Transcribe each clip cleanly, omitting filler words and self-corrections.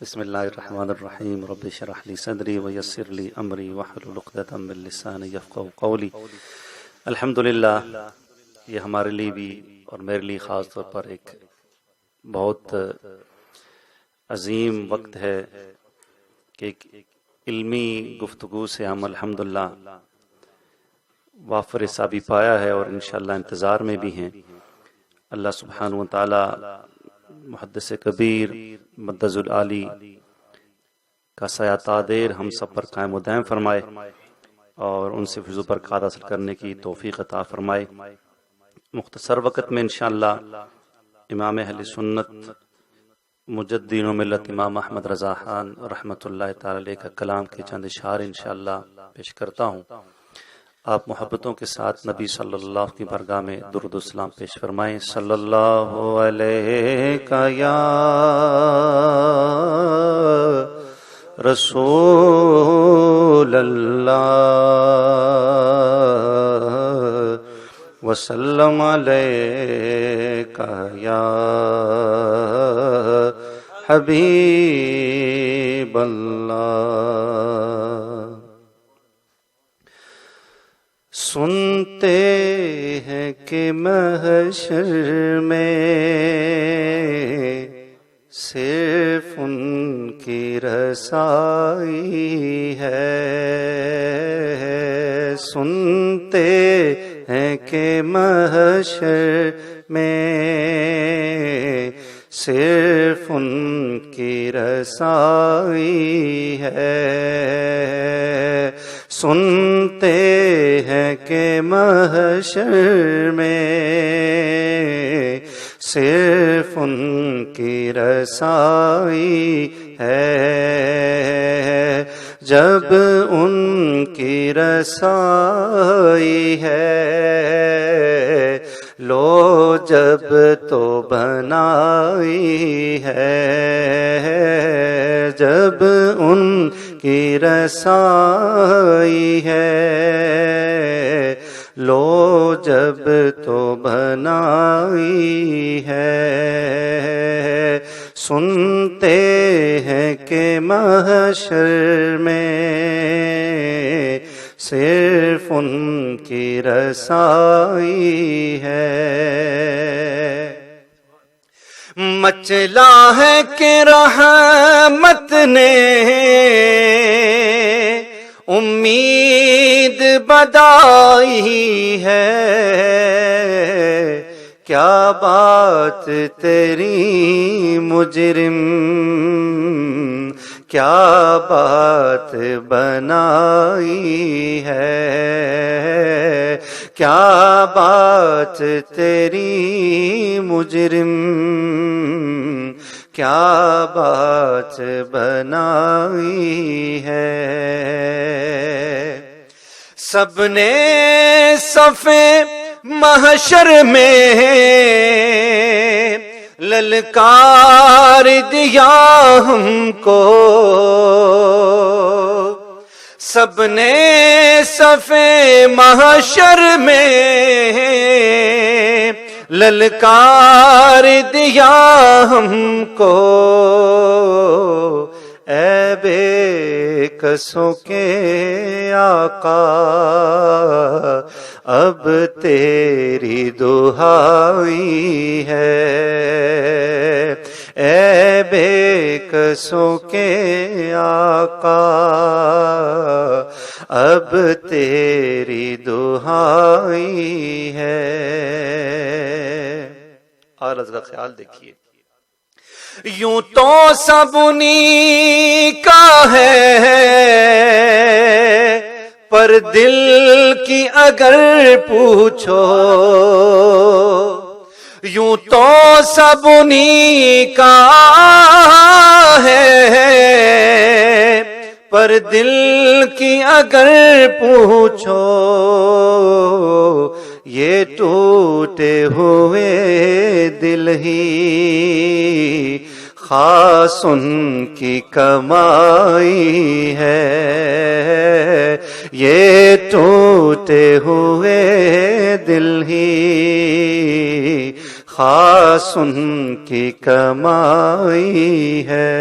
بسم اللہ الرحمن الرحیم رب اشرح لی صدری ویسر لی امری واحلل عقدۃ من لسانی یفقہوا قولی۔ الحمدللہ، یہ ہمارے لیے بھی اور میرے لیے خاص طور پر ایک بہت عظیم وقت ہے کہ ایک علمی گفتگو سے ہم الحمدللہ وافر ثابی پایا ہے اور انشاءاللہ انتظار میں بھی ہیں۔ اللہ سبحانہ و تعالی محدث کبیر مدذ العالی کا سایہ تادیر ہم سب پر قائم و دائم فرمائے اور ان سے فضل و برکات حاصل کرنے کی توفیق عطا فرمائے۔ مختصر وقت میں انشاءاللہ امام اہل سنت مجدد ملت امام احمد رضا خان رحمۃ اللہ تعالی علیہ کا کلام کے چند اشعار انشاءاللہ پیش کرتا ہوں۔ آپ محبتوں کے ساتھ نبی صلی اللہ علیہ کی بارگاہ میں درود و سلام پیش فرمائیں۔ صلی اللہ علیہ یا رسول اللہ وسلم علیہ یا حبیب اللہ۔ سنتے ہیں کہ محشر میں صرف ان کی رسائی ہے، سنتے ہیں کہ محشر میں صرف ان کی رسائی ہے، سنتے ہیں کہ محشر میں صرف ان کی رسائی ہے، جب ان کی رسائی ہے لو جب تو بنائی ہے، جب ان کی رسائی ہے لو جب تو بنائی ہے، سنتے ہیں کہ محشر میں صرف ان کی رسائی ہے۔ مچلا ہے کہ رحمت نے امید بدائی ہے، کیا بات تیری مجرم کیا بات بنائی ہے، کیا بات تیری مجرم کیا بات بنائی ہے۔ سب نے صفے محشر میں للکار دیا ہم کو، سب نے صفے محشر میں للکار دیا ہم کو، اے بے کسوں کے آقا اب تیری دہائی ہے، اے بے کسوں کے آقا اب تیری دہائی ہے۔ عارض کا خیال دیکھیے، یوں تو سب انہی کا ہے پر دل کی اگر پوچھو، یوں تو سب انہی کا ہے پر دل کی اگر پوچھو، یہ ٹوٹے ہوئے دل ہی خاص ان کی کمائی ہے، یہ ٹوٹے ہوئے دل ہی خاص ان کی کمائی ہے۔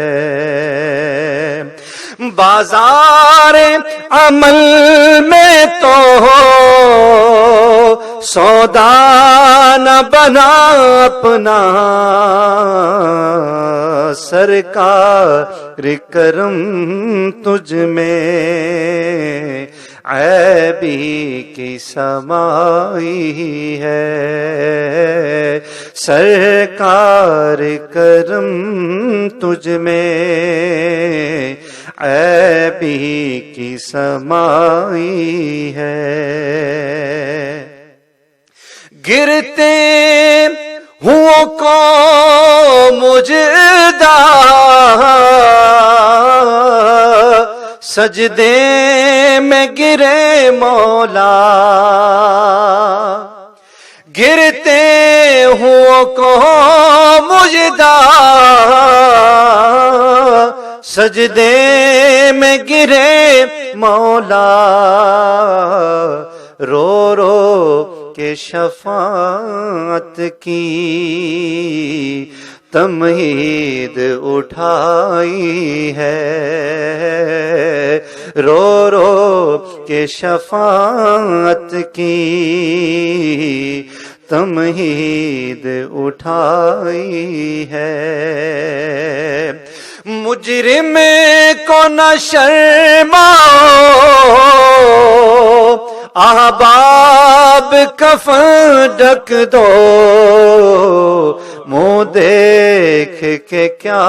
بازار عمل میں تو سودا نہ بنا اپنا سرکار کرم تجھ میں عیبی کی سمائی ہے سرکار کرم تجھ میں عیبی کی سمائی ہے گرتے ہوں کو مجدہ سجدے میں گرے مولا گرتے ہوں کو مجدہ سجدے میں گرے مولا رو رو کے شفاعت کی تمہید اٹھائی ہے رو رو کے شفاعت کی تمہید اٹھائی ہے مجرم کو نہ شرماؤ احباب کفن ڈھک دو منہ دیکھ کے کیا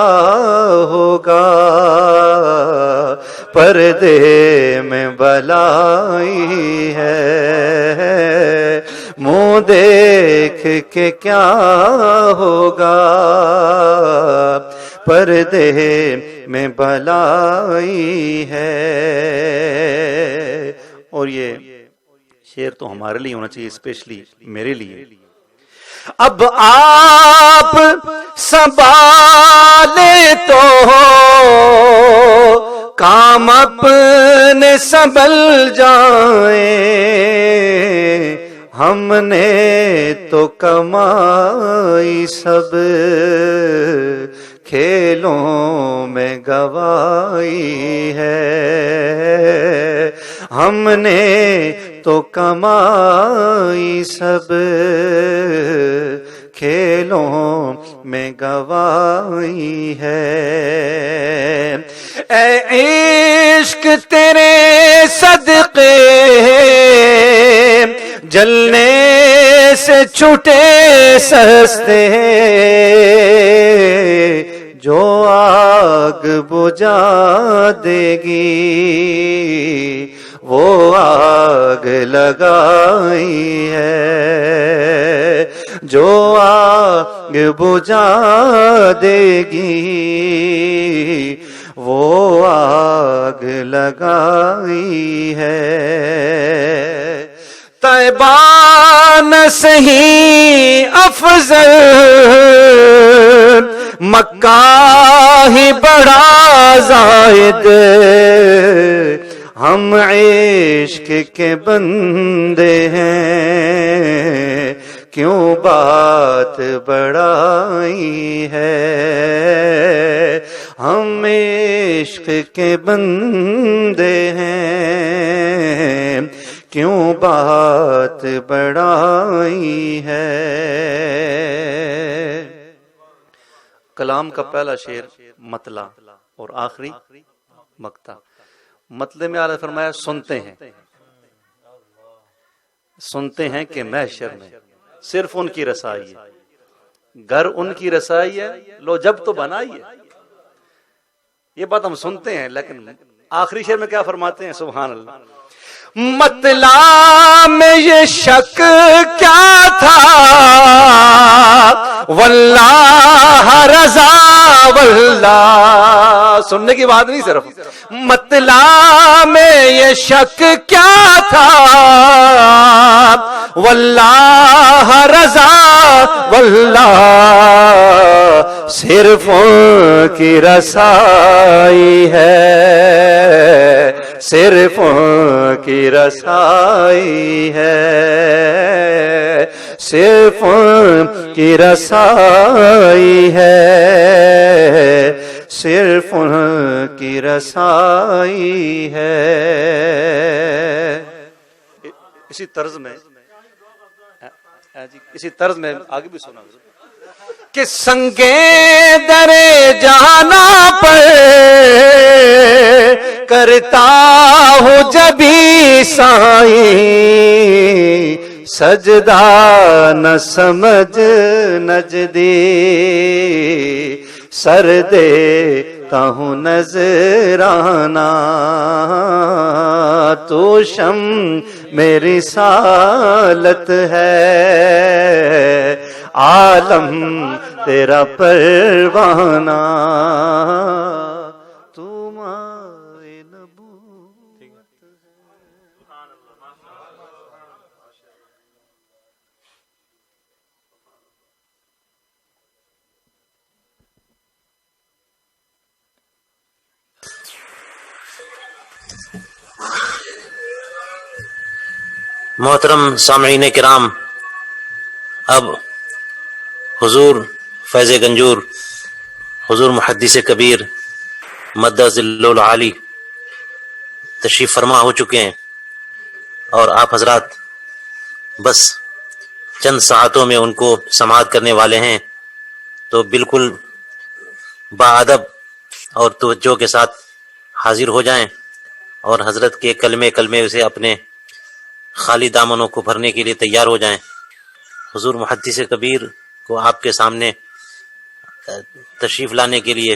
ہوگا پردے میں بلائی ہے منہ دیکھ کے کیا ہوگا پردے میں بلائی ہے اور یہ شعر تو ہمارے لیے ہونا چاہیے اسپیشلی میرے لیے اب آپ سنبھالے تو کام اپنے سنبھل جائیں ہم نے تو کمائی سب کھیلوں میں گوائی ہے ہم نے تو کمائی سب کھیلوں میں گوائی ہے اے عشق تیرے صدقے جلنے سے چھوٹے سستے جو آگ بجھا دے گی وہ آگ لگائی ہے جو آگ بجھا دے گی وہ آگ لگائی ہے طیبان سہی افضل مکہ ہی بڑا زاہد ہم عشق کے بندے ہیں کیوں بات بڑائی ہے ہم عشق کے بندے ہیں کیوں بات بڑائی ہے کلام کا پہلا شعر مطلع اور آخری مقطع مطلع میں اعلیٰ فرمایا سنتے ہیں کہ محشر میں صرف ان کی رسائی ہے گھر ان کی رسائی ہے لو جب تو بنائی ہے یہ بات ہم سنتے ہیں لیکن آخری شعر میں کیا فرماتے ہیں سبحان اللہ مطلع میں یہ شک کیا تھا واللہ رضا واللہ سننے کی بات نہیں صرف مطلع میں یہ شک کیا تھا واللہ رضا واللہ صرف ان کی رسائی ہے صرف ان کی رسائی ہے صرف ان کی رسائی ہے صرف ان کی رسائی ہے. اسی طرز میں آگے بھی سنا کہ سنگے درے جانا پر کرتا ہوں جبھی سائیں سجدہ نہ سمجھ نجدی سر دیتا ہوں نذرانہ تو شم میری رسالت ہے عالم تیرا پروانہ تو مائے نبوت ہے. محترم سامعین کرام، اب حضور فیض گنجور، حضور محدث کبیر مد ظل العالی تشریف فرما ہو چکے ہیں، اور آپ حضرات بس چند ساعتوں میں ان کو سماعت کرنے والے ہیں، تو بالکل باادب اور توجہ کے ساتھ حاضر ہو جائیں اور حضرت کے کلمے سے اپنے خالی دامنوں کو بھرنے کے لیے تیار ہو جائیں. حضور محدث کبیر کو آپ کے سامنے تشریف لانے کے لیے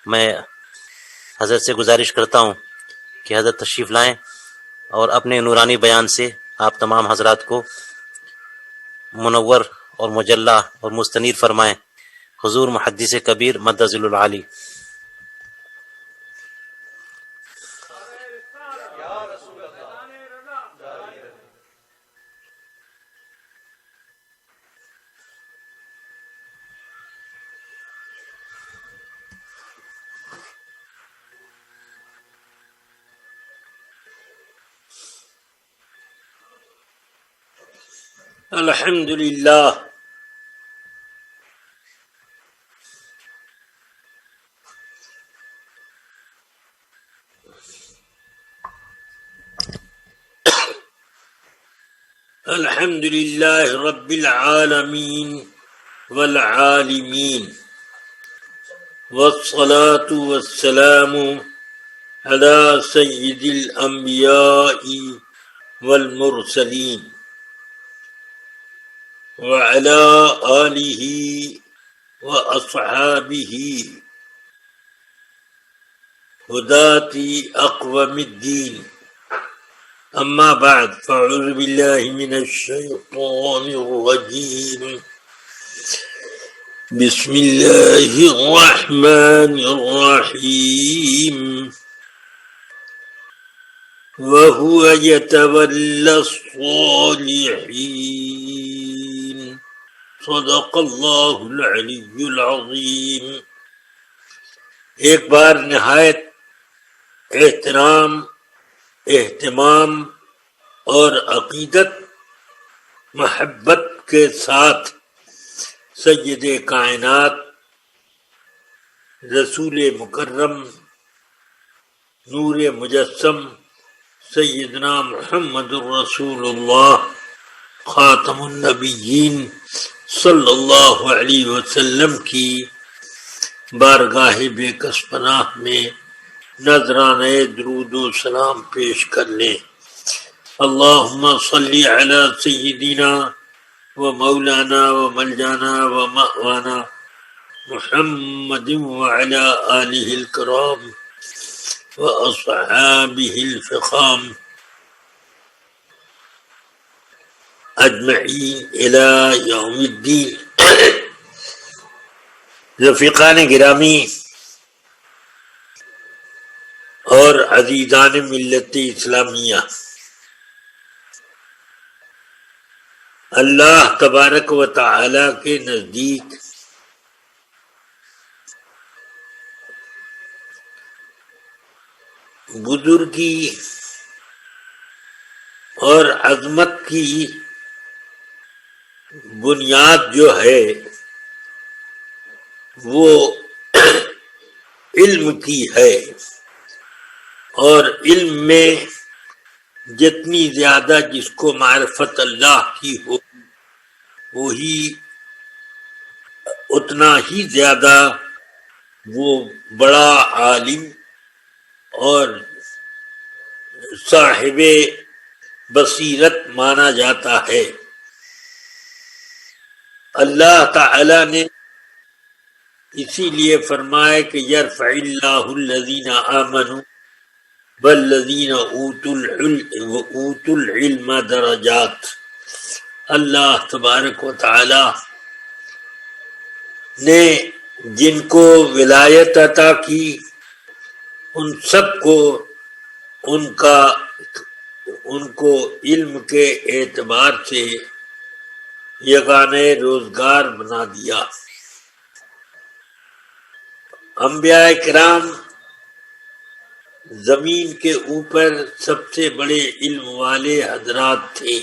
میں حضرت سے گزارش کرتا ہوں کہ حضرت تشریف لائیں اور اپنے نورانی بیان سے آپ تمام حضرات کو منور اور مجلہ اور مستنیر فرمائیں. حضور محدث کبیر مد ظل العالی. الحمد للہ الحمد للہ رب العالمین والعالمین والصلاة والسلام على سید الانبیاء والمرسلین وعلى آلہ واصحابہ ہداة اقوام الدین. اما بعد فاعوذ باللہ من الشیطان الرجیم. بسم اللہ الرحمن الرحیم. وهو يتولى الصالحين. صدق اللہ العلی العظیم. ایک بار نہایت احترام، اہتمام اور عقیدت محبت کے ساتھ سید کائنات رسول مکرم نور مجسم سیدنا محمد الرسول اللہ خاتم النبیین صلی اللہ علیہ وسلم کی بارگاہ بے کس پناہ میں نذرانہ درود و سلام پیش کر لیں. اللہم صلی علی سیدنا و مولانا و ملجانا و مأوانا محمد وعلی آلہ الکرام و اصحابہ الفخام اجمعین الی یوم الدین. رفیقان گرامی اور عزیزان ملت اسلامیہ، اللہ تبارک و تعالی کے نزدیک بزرگی اور عظمت کی بنیاد جو ہے وہ علم کی ہے، اور علم میں جتنی زیادہ جس کو معرفت اللہ کی ہو وہی اتنا ہی زیادہ وہ بڑا عالم اور صاحب بصیرت مانا جاتا ہے۔ اللہ تعالی نے اسی لیے فرمایا کہ یرفع اللہ الذین آمنوا والذین اوتوا العلم درجات۔ اللہ تبارک و تعالی نے جن کو ولایت عطا کی ان سب کو ان کو علم کے اعتبار سے یگانے روزگار بنا دیا۔ انبیاء کرام زمین کے اوپر سب سے بڑے علم والے حضرات تھے،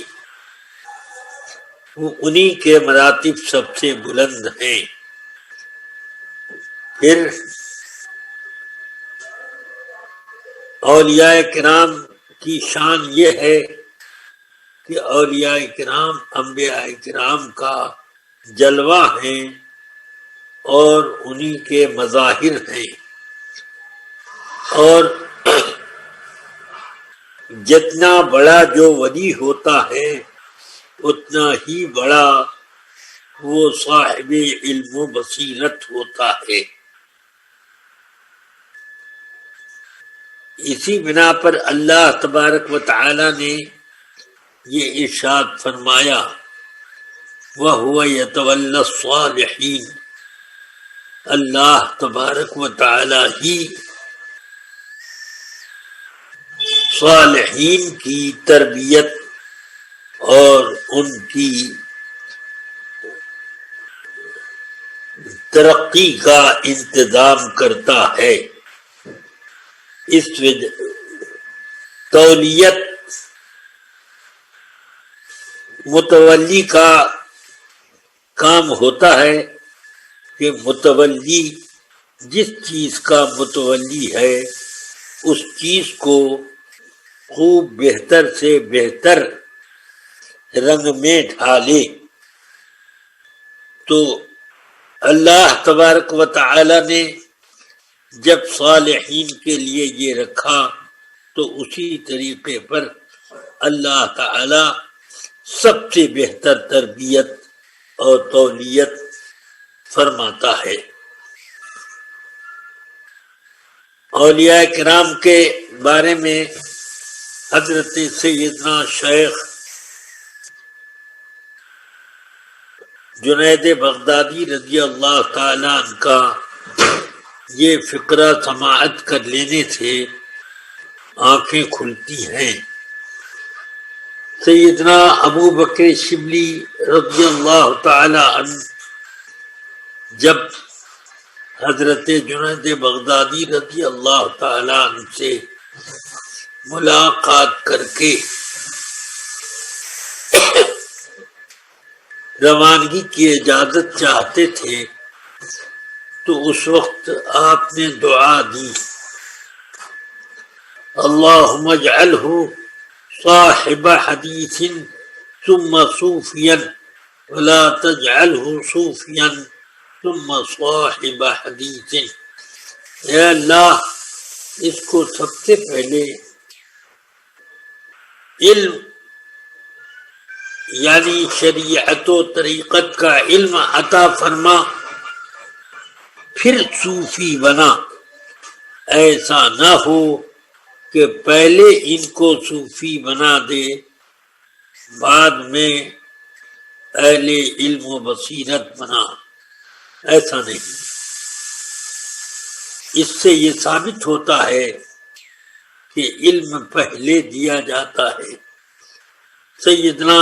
وہ انہی کے مراتب سب سے بلند ہیں۔ پھر اولیاء کرام کی شان یہ ہے کہ اولیاء کرام انبیاء کرام کا جلوہ ہیں اور انہی کے مظاہر ہیں، اور جتنا بڑا جو ولی ہوتا ہے اتنا ہی بڑا وہ صاحب علم و بصیرت ہوتا ہے۔ اسی بنا پر اللہ تبارک و تعالی نے یہ ارشاد فرمایا وَهُوَ يَتَوَلَّى الصَّالِحِينَ، اللہ تبارک و تعالی ہی صالحین کی تربیت اور ان کی ترقی کا انتظام کرتا ہے۔ اس وجہ تولیت متولی کا کام ہوتا ہے کہ متولی جس چیز کا متولی ہے اس چیز کو خوب بہتر سے بہتر رنگ میں ڈھالے۔ تو اللہ تبارک و تعالی نے جب صالحین کے لیے یہ رکھا تو اسی طریقے پر اللہ تعالی سب سے بہتر تربیت اور تولیت فرماتا ہے۔ اولیاء کرام کے بارے میں حضرت سیدنا شیخ جنید بغدادی رضی اللہ تعالی عنہ کا یہ فقرہ سماعت کر لینے سے آنکھیں کھلتی ہیں۔ سیدنا ابو بکر شبلی رضی اللہ تعالی عنہ جب حضرت جنید بغدادی رضی اللہ تعالی عنہ سے ملاقات کر کے روانگی کی اجازت چاہتے تھے تو اس وقت آپ نے دعا دی اللہم اجعلہ صاحب حدیث ثم صوفیا ولا تجعلہ صوفیا ثم صاحب حدیث۔ اے اللہ اس کو سب سے پہلے علم یعنی شریعت و طریقت کا علم عطا فرما، پھر صوفی بنا۔ ایسا نہ ہو کہ پہلے ان کو صوفی بنا دے بعد میں اہل علم و بصیرت بنا، ایسا نہیں۔ اس سے یہ ثابت ہوتا ہے کہ علم پہلے دیا جاتا ہے۔ سیدنا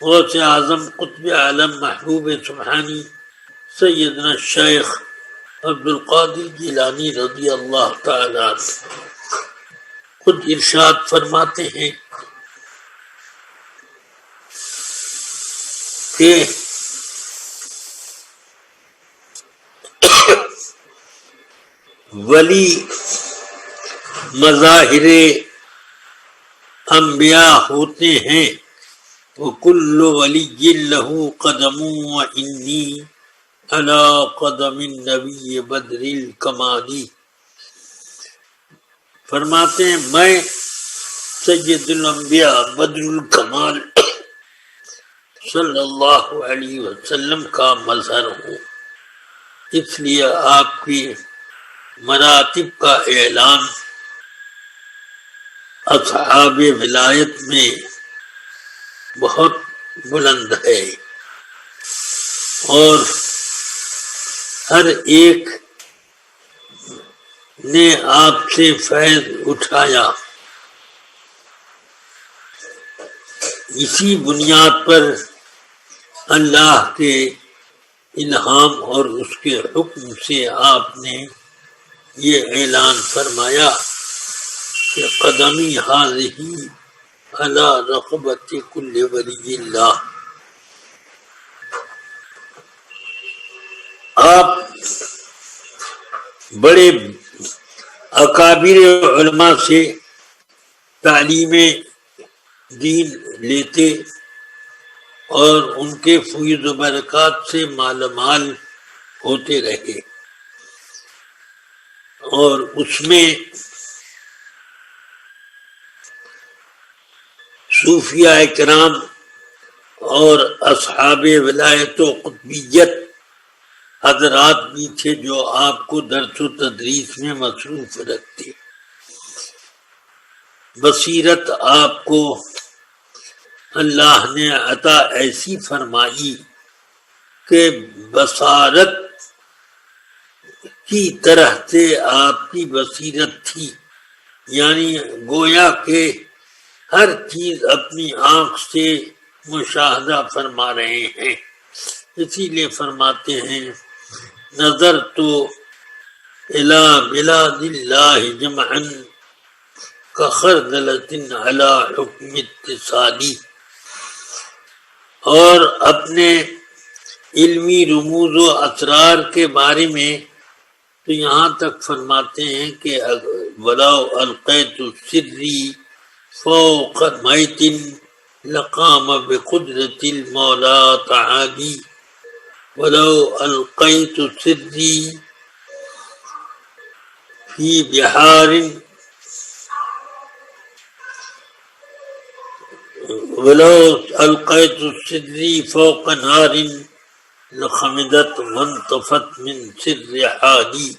غوث اعظم قطب عالم محبوب سبحانی سیدنا شیخ عبد القادر جیلانی رضی اللہ تعالی عنہ خود ارشاد فرماتے ہیں کہ ولی مظاہر انبیاء ہوتے ہیں، وَكُلُّ وَلِيٍّ لَهُ قَدَمٌ وَإِنِّي عَلَى قَدَمِ النَّبِيِّ بَدْرِ الْكَمَالِ. فرماتے ہیں میں سید الانبیاء بدر الکمال صلی اللہ علیہ وسلم کا مظہر ہوں، اس لیے آپ کی مراتب کا اعلان اصحاب ولایت میں بہت بلند ہے، اور ہر ایک نے آپ سے فیض اٹھایا. اسی بنیاد پر اللہ کے الہام اور اس کے حکم سے آپ نے یہ اعلان فرمایا کہ قدمی حاضی علی رقبت کل ولی اللہ. آپ بڑے اکابر علماء سے تعلیم دین لیتے اور ان کے فیض و برکات سے مالا مال ہوتے رہے، اور اس میں صوفیاء کرام اور اصحاب ولایت و قطبیت حضرات بھی تھے جو آپ کو درس و تدریس میں مصروف رکھتے. بصیرت آپ کو اللہ نے عطا ایسی فرمائی کہ بصارت کی طرح سے آپ کی بصیرت تھی، یعنی گویا کہ ہر چیز اپنی آنکھ سے مشاہدہ فرما رہے ہیں. اسی لیے فرماتے ہیں نظر تو الی بلاد اللہ جمعا کخردلۃ علی حکم اتصالی. اور اپنے علمی رموز و اسرار کے بارے میں تو یہاں تک فرماتے ہیں کہ ولو القیت سری فوق میت لقام بقدرت المولا تعالی. ولو القیت سری فی بحار ولو القیت سری فوق نار لخمدت وانطفت من سر حالی.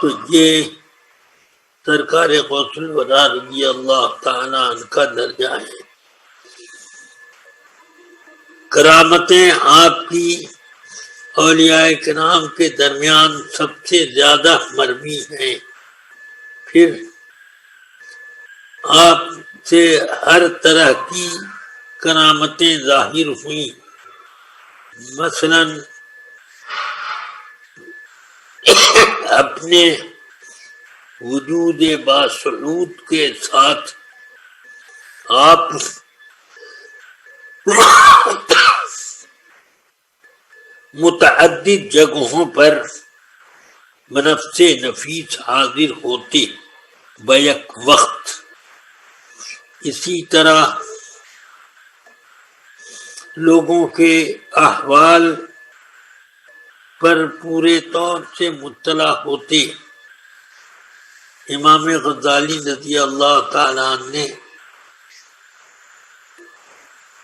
تو یہ سرکار غوث الورا رضی اللہ تعالیٰ عنہ کا درجہ ہے. کرامتیں آپ کی اولیاء کرام کے درمیان سب سے زیادہ مرمی ہیں. پھر آپ سے ہر طرح کی کرامتیں ظاہر ہوئیں. مثلا اپنے وجود باصعود کے ساتھ آپ متعدد جگہوں پر بنفس نفیس حاضر ہوتے بیک وقت. اسی طرح لوگوں کے احوال پر پورے طور سے مطلع ہوتے. امام غزالی رضی اللہ تعالیٰ عنہ نے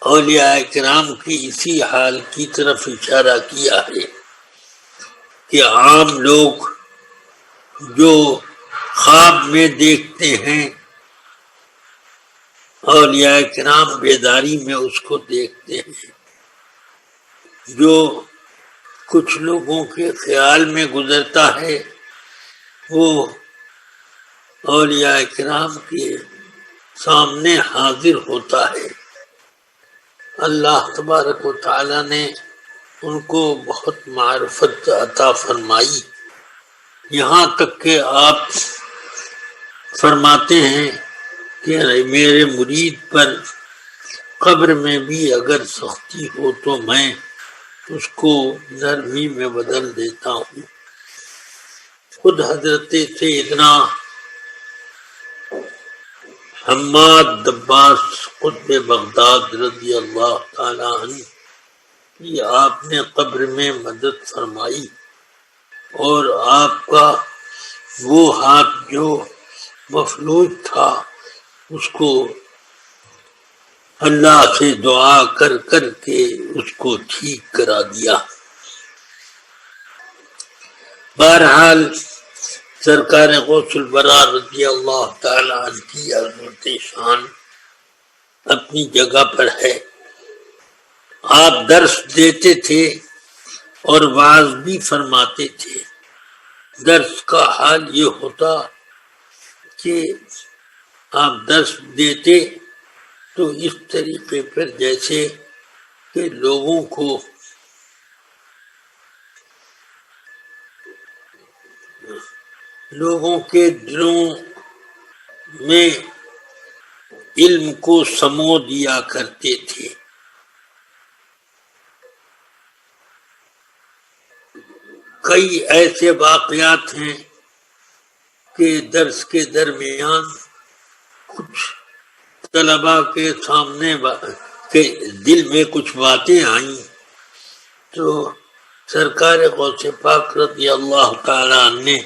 اولیاء کرام کی اسی حال کی طرف اشارہ کیا ہے کہ عام لوگ جو خواب میں دیکھتے ہیں، اولیاء کرام بیداری میں اس کو دیکھتے ہیں. جو کچھ لوگوں کے خیال میں گزرتا ہے وہ اولیاء کرام کے سامنے حاضر ہوتا ہے. اللہ تبارک و تعالی نے ان کو بہت معرفت عطا فرمائی، یہاں تک کہ آپ فرماتے ہیں کہ میرے مرید پر قبر میں بھی اگر سختی ہو تو میں اس کو نرمی میں بدل دیتا ہوں. خود حضرت سیدنا حماد دباس قطب بغداد رضی اللہ تعالی عنہ کی آپ نے قبر میں مدد فرمائی، اور آپ کا وہ ہاتھ جو مفلوج تھا اس کو اللہ سے دعا کر کر کے اس کو ٹھیک کرا دیا۔ بہرحال سرکار غوث البراء رضی اللہ تعالی عنہ کی عظمت شان اپنی جگہ پر ہے۔ آپ درس دیتے تھے اور وعظ بھی فرماتے تھے۔ درس کا حال یہ ہوتا کہ آپ درس دیتے تو اس طریقے پر جیسے کہ لوگوں کے دلوں میں علم کو سمو دیا کرتے تھے۔ کئی ایسے واقعات ہیں کہ درس کے درمیان کچھ طلباء کے سامنے کے دل میں کچھ باتیں آئیں تو سرکار غوث پاک رضی اللہ تعالی عنہ نے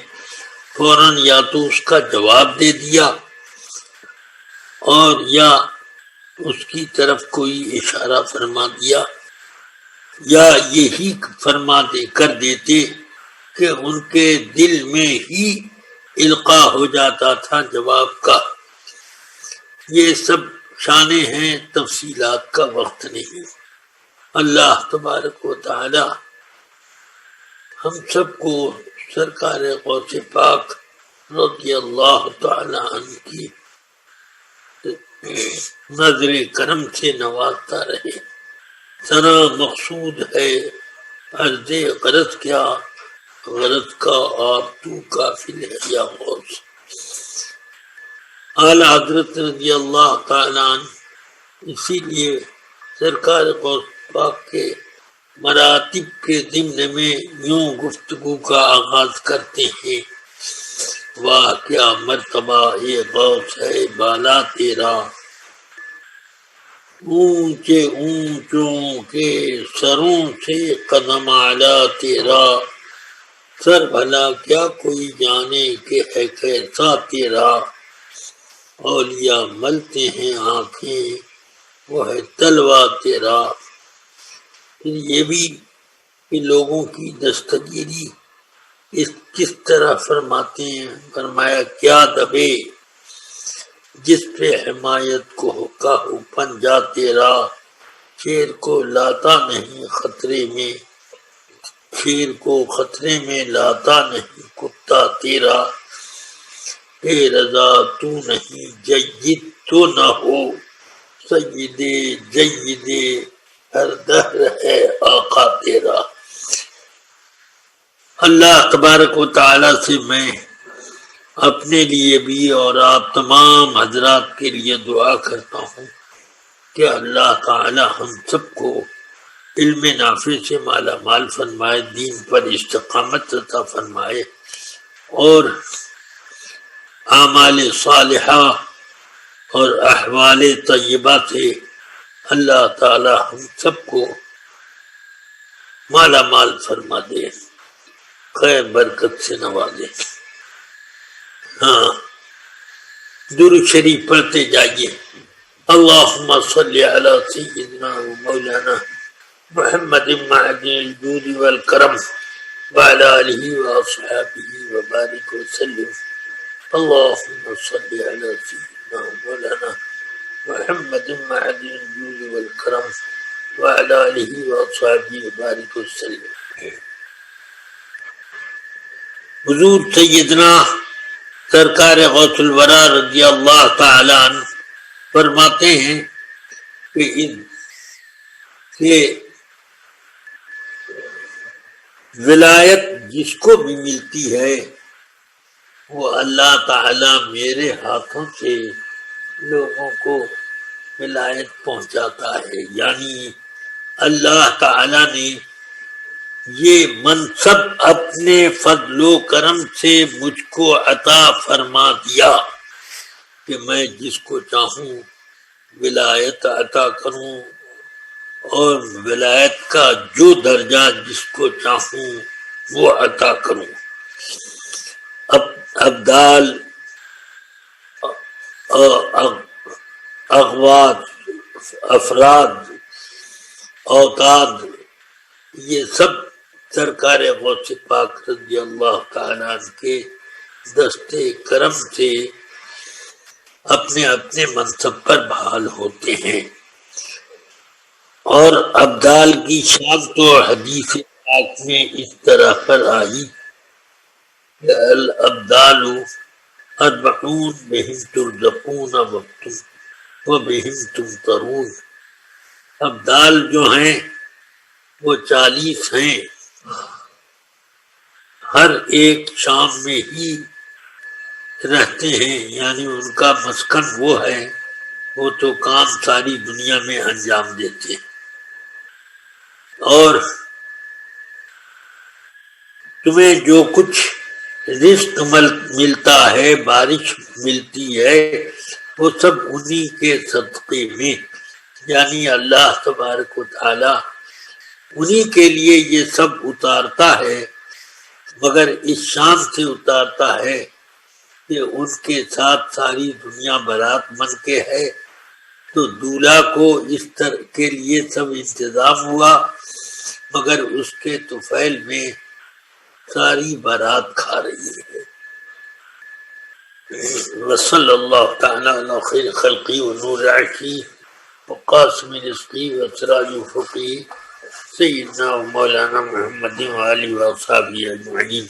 فوراً یا تو اس کا جواب دے دیا اور یا اس کی طرف کوئی اشارہ فرما دیا، یا یہی فرما دے کر دیتے کہ ان کے دل میں ہی القاء ہو جاتا تھا جواب کا۔ یہ سب شانیں ہیں، تفصیلات کا وقت نہیں۔ اللہ تبارک و تعالی ہم سب کو سرکار غوث پاک رضی اللہ تعالی عنہ کی نظر کرم سے نوازتا رہے۔ سنا مقصود ہے عرض غرض کیا، غرض کا آپ تو کافل ہے یا غوث۔ اعلی حضرت رضی اللہ تعالی عنہ اسی لیے سرکار غوث پاک کے مراتب کے ضمن میں یوں گفتگو کا آغاز کرتے ہیں: واہ کیا مرتبہ یہ غوث ہے بالا تیرا، اونچے اونچوں کے سروں سے قدم اعلیٰ تیرا، سر بھلا کیا کوئی جانے کہ ہے کیسا تیرا، اولیاء ملتے ہیں آنکھیں وہ ہے تلوا تیرا۔ پھر یہ بھی کہ لوگوں کی دستگیری کس طرح فرماتے ہیں، فرمایا کیا دبے جس پہ حمایت کو ہو پنجا تیرا، شیر کو لاتا نہیں خطرے میں، شیر کو خطرے میں لاتا نہیں کتا تیرا، بے رضا تو نہیں جید تو نہ ہو، سید جید ہر دہر ہے آقا تیرا۔ اللہ تبارک و تعالی سے میں اپنے لیے بھی اور آپ تمام حضرات کے لیے دعا کرتا ہوں کہ اللہ تعالی ہم سب کو علم نافع سے مالا مال فرمائے، دین پر استقامت عطا فرمائے، اور اعمال صالحہ اور احوال طیبہ سے اللہ تعالی ہم سب کو مالا مال فرما دے، خیر برکت سے نوازے۔ ہاں درود شریف پڑھتے جائیے۔ اللہم صلی علی سیدنا و مولانا محمد معدن الجود والکرم وعلی آلہ واصحابہ وبارک وسلم۔ اللہم صلی علی سیدنا و مولانا محمد معدن الجود والکرم وعلی آلہ واصحابہ وبارک وسلم۔ حضور سیدنا سرکار غوث الورا رضی اللہ تعالی عنہ فرماتے ہیں کہ ولایت جس کو بھی ملتی ہے وہ اللہ تعالی میرے ہاتھوں سے لوگوں کو ولایت پہنچاتا ہے، یعنی اللہ تعالی نے یہ منصب اپنے فضل و کرم سے مجھ کو عطا فرما دیا کہ میں جس کو چاہوں ولایت عطا کروں، اور ولایت کا جو درجہ جس کو چاہوں وہ عطا کروں۔ ابدال، اغوات، افراد، اوتاد، یہ سب سرکار غوث پاک رضی اللہ تعالیٰ عنہ کے دستے کرم سے اپنے اپنے منصب پر بحال ہوتے ہیں۔ اور ابدال کی شان تو حدیث پاک میں اس طرح پر آئی کہ الابدال اربعون بہم ترزقون و بہم تمترون۔ ابدال جو ہیں وہ 40 ہیں، ہر ایک شام میں ہی رہتے ہیں، یعنی ان کا مسکن وہ ہے، وہ تو کام ساری دنیا میں انجام دیتے ہیں۔ اور تمہیں جو کچھ رزق ملتا ہے، بارش ملتی ہے، وہ سب انہی کے صدقے میں، یعنی اللہ تبارک و تعالی انہی کے لیے یہ سب اتارتا ہے، مگر اس شان سے اتارتا ہے کہ ان کے ساتھ ساری دنیا برات من کے ہے، تو دولہا کو اس طرح کے لیے سب انتظام ہوا، مگر اس کے طفیل میں ساری بارات کھا رہی ہے۔ وصلی اللہ تعالی علی خیر خلقی و نور عرشی وقاسم رزقی و سراج فقی سیدنا و مولانا محمد و آلہ و اصحابہ اجمعین۔